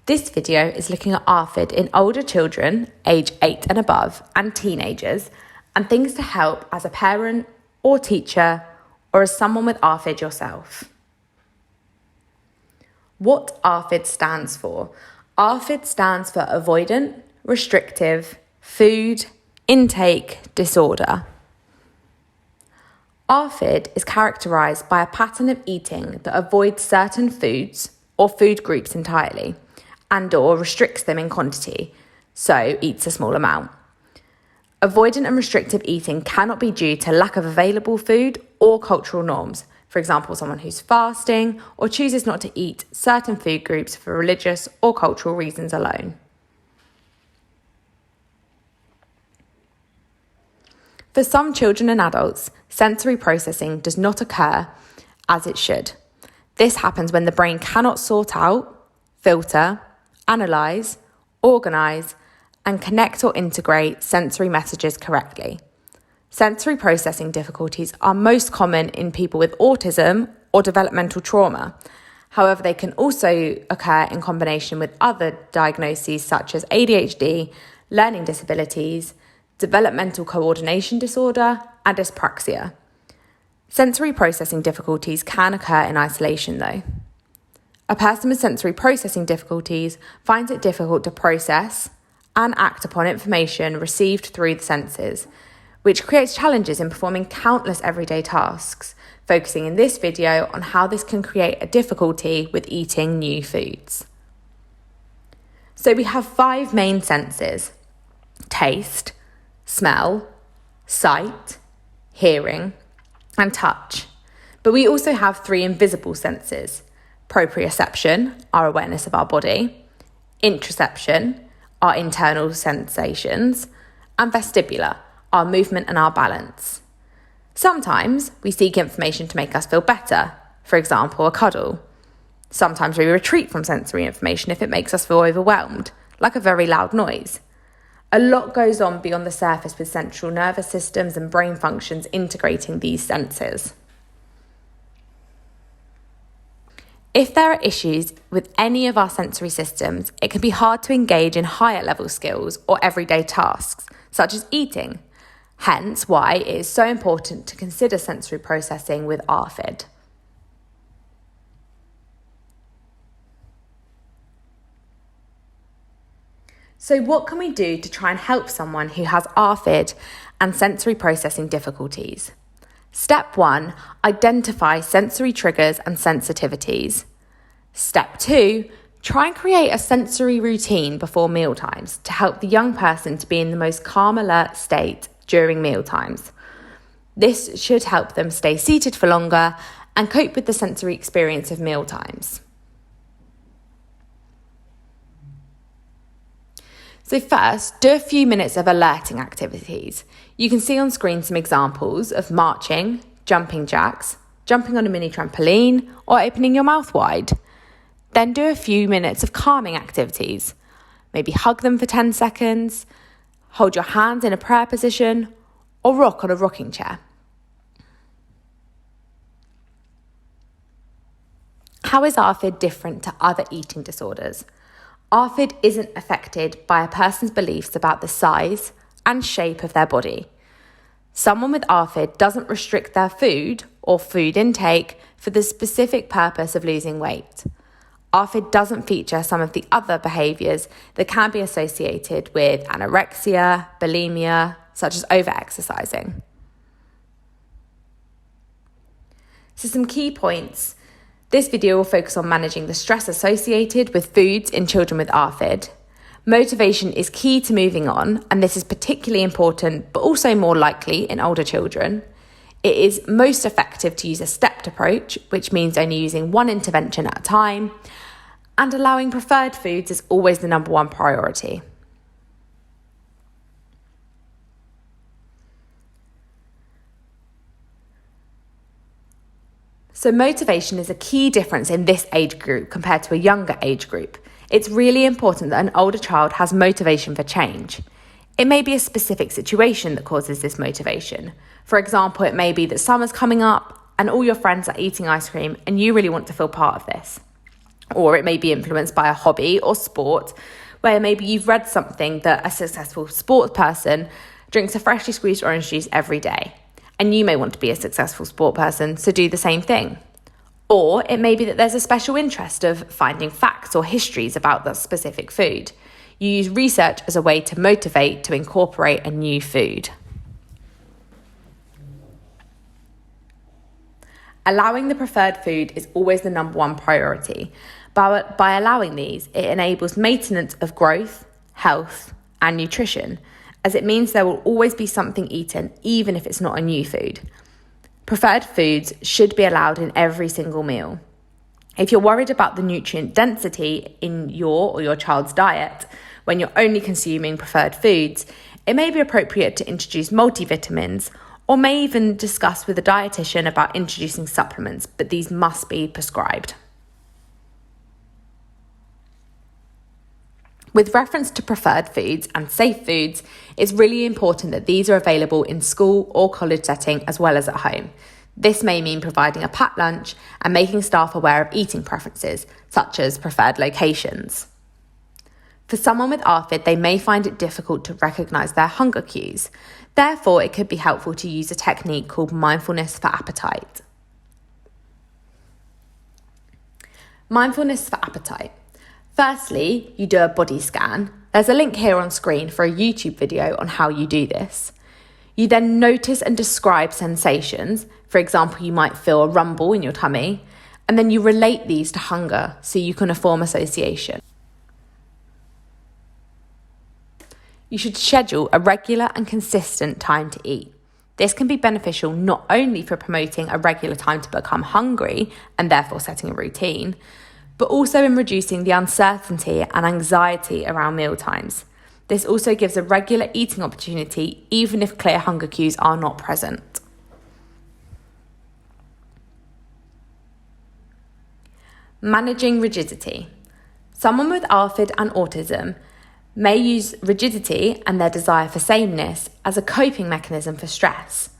This video is looking at ARFID in older children, age 8 and above, and teenagers, and things to help as a parent or teacher or as someone with ARFID yourself. What ARFID stands for? ARFID stands for Avoidant, Restrictive, Food, Intake, Disorder. ARFID is characterised by a pattern of eating that avoids certain foods or food groups entirely and/or restricts them in quantity, so eats a small amount. Avoidant and restrictive eating cannot be due to lack of available food or cultural norms. For example, someone who's fasting or chooses not to eat certain food groups for religious or cultural reasons alone. For some children and adults, sensory processing does not occur as it should. This happens when the brain cannot sort out, filter, analyse, organise, and connect or integrate sensory messages correctly. Sensory processing difficulties are most common in people with autism or developmental trauma. However, they can also occur in combination with other diagnoses such as ADHD, learning disabilities, developmental coordination disorder, and dyspraxia. Sensory processing difficulties can occur in isolation though. A person with sensory processing difficulties finds it difficult to process and act upon information received through the senses, which creates challenges in performing countless everyday tasks, focusing in this video on how this can create a difficulty with eating new foods. So we have 5 main senses: taste, smell, sight, hearing, and touch. But we also have 3 invisible senses: proprioception, our awareness of our body; interoception, our internal sensations; and vestibular, our movement and our balance. Sometimes we seek information to make us feel better, for example, a cuddle. Sometimes we retreat from sensory information if it makes us feel overwhelmed, like a very loud noise. A lot goes on beyond the surface with central nervous systems and brain functions integrating these senses. If there are issues with any of our sensory systems, it can be hard to engage in higher level skills or everyday tasks, such as eating. Hence why it is so important to consider sensory processing with ARFID. So what can we do to try and help someone who has ARFID and sensory processing difficulties? Step 1, identify sensory triggers and sensitivities. Step 2, try and create a sensory routine before mealtimes to help the young person to be in the most calm, alert state during mealtimes. This should help them stay seated for longer and cope with the sensory experience of mealtimes. So first, do a few minutes of alerting activities. You can see on screen some examples of marching, jumping jacks, jumping on a mini trampoline, or opening your mouth wide. Then do a few minutes of calming activities. Maybe hug them for 10 seconds, hold your hands in a prayer position, or rock on a rocking chair. How is ARFID different to other eating disorders? ARFID isn't affected by a person's beliefs about the size and shape of their body. Someone with ARFID doesn't restrict their food or food intake for the specific purpose of losing weight. ARFID doesn't feature some of the other behaviours that can be associated with anorexia, bulimia, such as over-exercising. So some key points. This video will focus on managing the stress associated with foods in children with ARFID. Motivation is key to moving on, and this is particularly important, but also more likely in older children. It is most effective to use a stepped approach, which means only using one intervention at a time, and allowing preferred foods is always the number 1 priority. So motivation is a key difference in this age group compared to a younger age group. It's really important that an older child has motivation for change. It may be a specific situation that causes this motivation. For example, it may be that summer's coming up and all your friends are eating ice cream and you really want to feel part of this. Or it may be influenced by a hobby or sport, where maybe you've read something that a successful sports person drinks a freshly squeezed orange juice every day. And you may want to be a successful sport person, so do the same thing. Or it may be that there's a special interest of finding facts or histories about that specific food. You use research as a way to motivate to incorporate a new food. Allowing the preferred food is always the number one priority. But by allowing these, it enables maintenance of growth, health, and nutrition, as it means there will always be something eaten, even if it's not a new food. Preferred foods should be allowed in every single meal. If you're worried about the nutrient density in your or your child's diet, when you're only consuming preferred foods, it may be appropriate to introduce multivitamins, or may even discuss with a dietitian about introducing supplements, but these must be prescribed. With reference to preferred foods and safe foods, it's really important that these are available in school or college setting as well as at home. This may mean providing a packed lunch and making staff aware of eating preferences, such as preferred locations. For someone with ARFID, they may find it difficult to recognise their hunger cues. Therefore, it could be helpful to use a technique called mindfulness for appetite. Mindfulness for appetite. Firstly, you do a body scan. There's a link here on screen for a YouTube video on how you do this. You then notice and describe sensations. For example, you might feel a rumble in your tummy, and then you relate these to hunger so you can form association. You should schedule a regular and consistent time to eat. This can be beneficial not only for promoting a regular time to become hungry and therefore setting a routine, but also in reducing the uncertainty and anxiety around meal times. This also gives a regular eating opportunity even if clear hunger cues are not present. Managing rigidity. Someone with ARFID and autism may use rigidity and their desire for sameness as a coping mechanism for stress.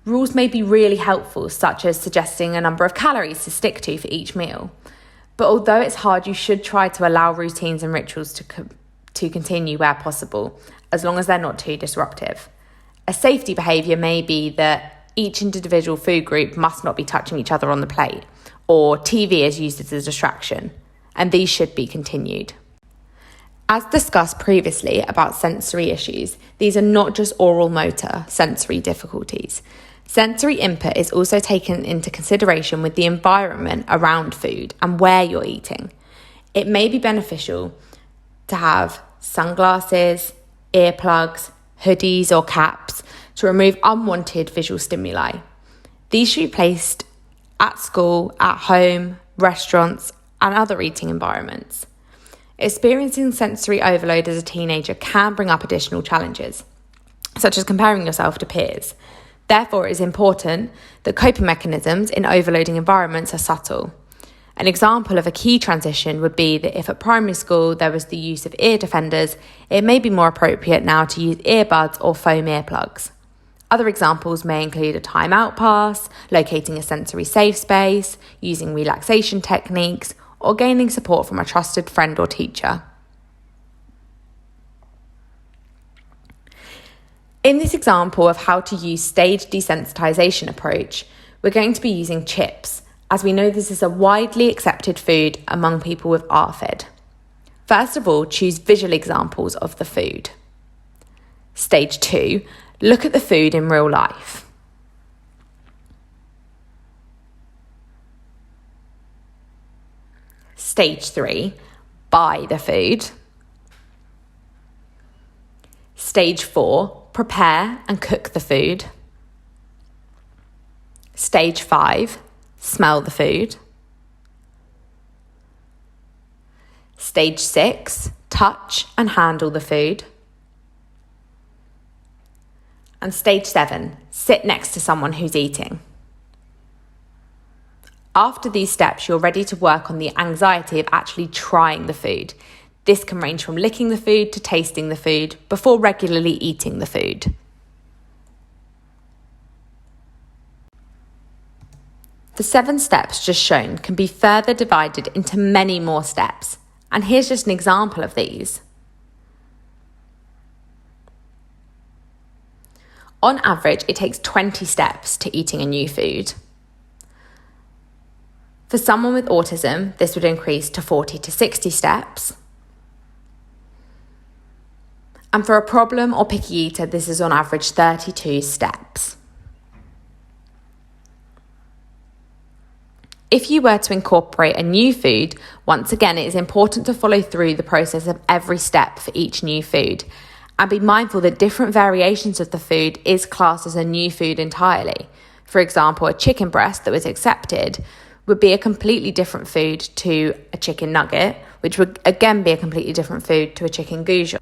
Rules may be really helpful, such as suggesting a number of calories to stick to for each meal. But although it's hard, you should try to allow routines and rituals to continue where possible, as long as they're not too disruptive. A safety behaviour may be that each individual food group must not be touching each other on the plate, or TV is used as a distraction, and these should be continued. As discussed previously about sensory issues, these are not just oral motor sensory difficulties. Sensory input is also taken into consideration with the environment around food and where you're eating. It may be beneficial to have sunglasses, earplugs, hoodies or caps to remove unwanted visual stimuli. These should be placed at school, at home, restaurants, and other eating environments. Experiencing sensory overload as a teenager can bring up additional challenges, such as comparing yourself to peers. Therefore, it is important that coping mechanisms in overloading environments are subtle. An example of a key transition would be that if at primary school there was the use of ear defenders, it may be more appropriate now to use earbuds or foam earplugs. Other examples may include a timeout pass, locating a sensory safe space, using relaxation techniques, or gaining support from a trusted friend or teacher. In this example of how to use stage desensitization approach, we're going to be using chips, as we know this is a widely accepted food among people with ARFID. First of all, choose visual examples of the food. Stage 2, look at the food in real life. Stage 3, buy the food. Stage 4, prepare and cook the food. Stage 5, smell the food. Stage 6, touch and handle the food. And stage 7, sit next to someone who's eating. After these steps, you're ready to work on the anxiety of actually trying the food. This can range from licking the food to tasting the food before regularly eating the food. The 7 steps just shown can be further divided into many more steps, and here's just an example of these. On average, it takes 20 steps to eating a new food. For someone with autism, this would increase to 40 to 60 steps. And for a problem or picky eater, this is on average 32 steps. If you were to incorporate a new food, once again, it is important to follow through the process of every step for each new food and be mindful that different variations of the food is classed as a new food entirely. For example, a chicken breast that was accepted would be a completely different food to a chicken nugget, which would again be a completely different food to a chicken goujons.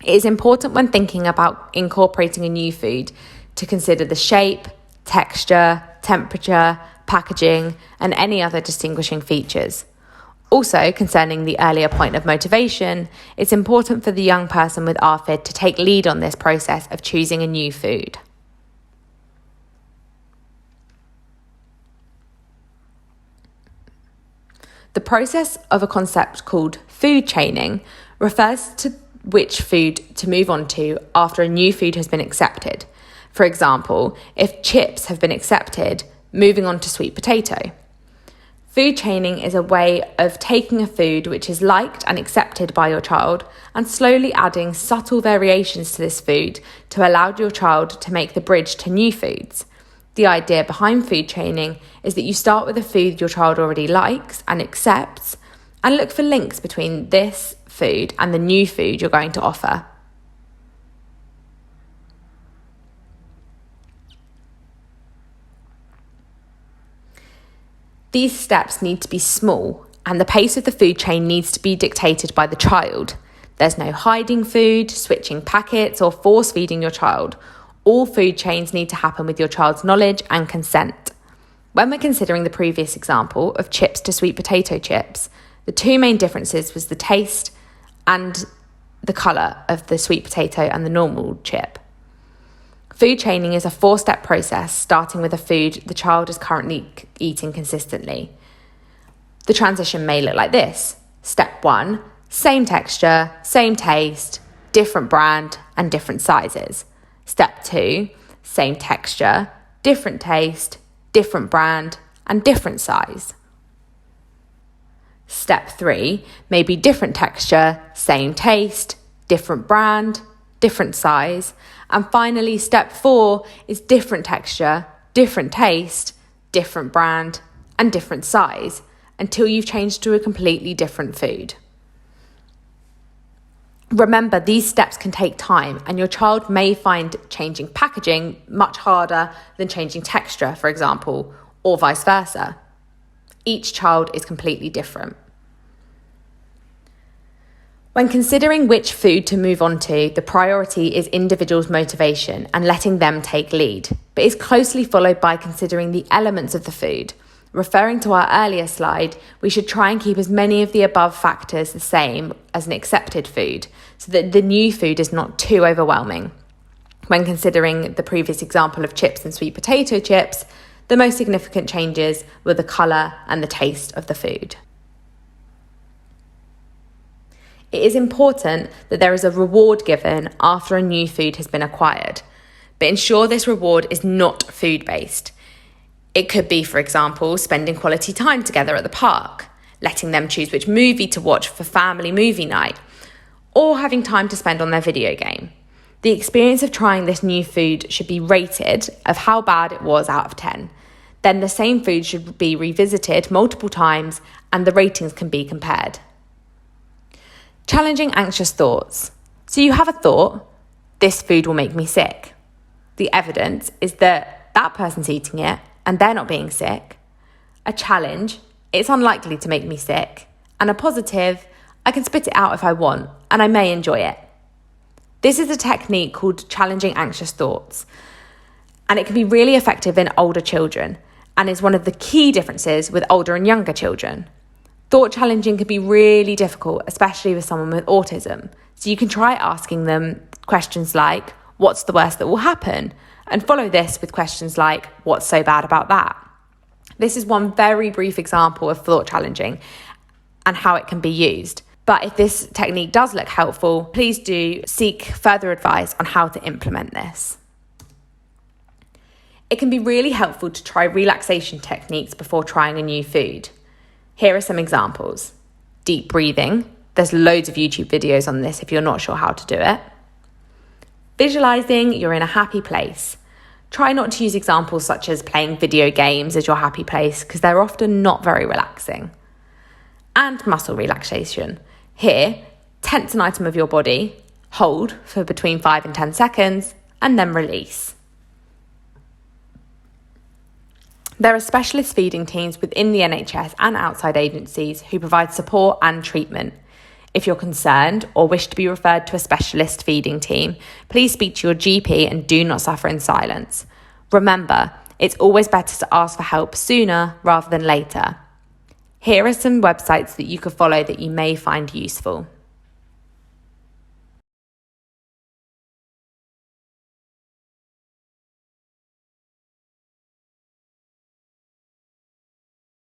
It is important when thinking about incorporating a new food to consider the shape, texture, temperature, packaging, and any other distinguishing features. Also, concerning the earlier point of motivation, it's important for the young person with ARFID to take lead on this process of choosing a new food. The process of a concept called food chaining refers to which food to move on to after a new food has been accepted. For example, if chips have been accepted, moving on to sweet potato. Food chaining is a way of taking a food which is liked and accepted by your child and slowly adding subtle variations to this food to allow your child to make the bridge to new foods. The idea behind food chaining is that you start with a food your child already likes and accepts and look for links between this food and the new food you're going to offer. These steps need to be small, and the pace of the food chain needs to be dictated by the child. There's no hiding food, switching packets, or force feeding your child. All food chains need to happen with your child's knowledge and consent. When we're considering the previous example of chips to sweet potato chips, the 2 main differences was the taste and the colour of the sweet potato and the normal chip. Food chaining is a 4-step process starting with a food the child is currently eating consistently. The transition may look like this. Step 1, same texture, same taste, different brand and different sizes. Step 2, same texture, different taste, different brand and different size. Step 3 may be different texture, same taste, different brand, different size. And finally, step 4 is different texture, different taste, different brand, and different size until you've changed to a completely different food. Remember, these steps can take time, and your child may find changing packaging much harder than changing texture, for example, or vice versa. Each child is completely different. When considering which food to move on to, the priority is individuals' motivation and letting them take lead, but is closely followed by considering the elements of the food. Referring to our earlier slide, we should try and keep as many of the above factors the same as an accepted food, so that the new food is not too overwhelming. When considering the previous example of chips and sweet potato chips, the most significant changes were the colour and the taste of the food. It is important that there is a reward given after a new food has been acquired, but ensure this reward is not food-based. It could be, for example, spending quality time together at the park, letting them choose which movie to watch for family movie night, or having time to spend on their video game. The experience of trying this new food should be rated of how bad it was out of 10. Then the same food should be revisited multiple times and the ratings can be compared. Challenging anxious thoughts. So you have a thought, this food will make me sick. The evidence is that that person's eating it and they're not being sick. A challenge, it's unlikely to make me sick. And a positive, I can spit it out if I want and I may enjoy it. This is a technique called challenging anxious thoughts, and it can be really effective in older children and is one of the key differences with older and younger children. Thought challenging can be really difficult, especially with someone with autism. So you can try asking them questions like, What's the worst that will happen? And follow this with questions like, what's so bad about that? This is one very brief example of thought challenging and how it can be used. But if this technique does look helpful, please do seek further advice on how to implement this. It can be really helpful to try relaxation techniques before trying a new food. Here are some examples. Deep breathing. There's loads of YouTube videos on this if you're not sure how to do it. Visualizing you're in a happy place. Try not to use examples such as playing video games as your happy place because they're often not very relaxing. And muscle relaxation. Here, tense an item of your body, hold for between 5 and 10 seconds, and then release. There are specialist feeding teams within the NHS and outside agencies who provide support and treatment. If you're concerned or wish to be referred to a specialist feeding team, please speak to your GP and do not suffer in silence. Remember, it's always better to ask for help sooner rather than later. Here are some websites that you could follow that you may find useful.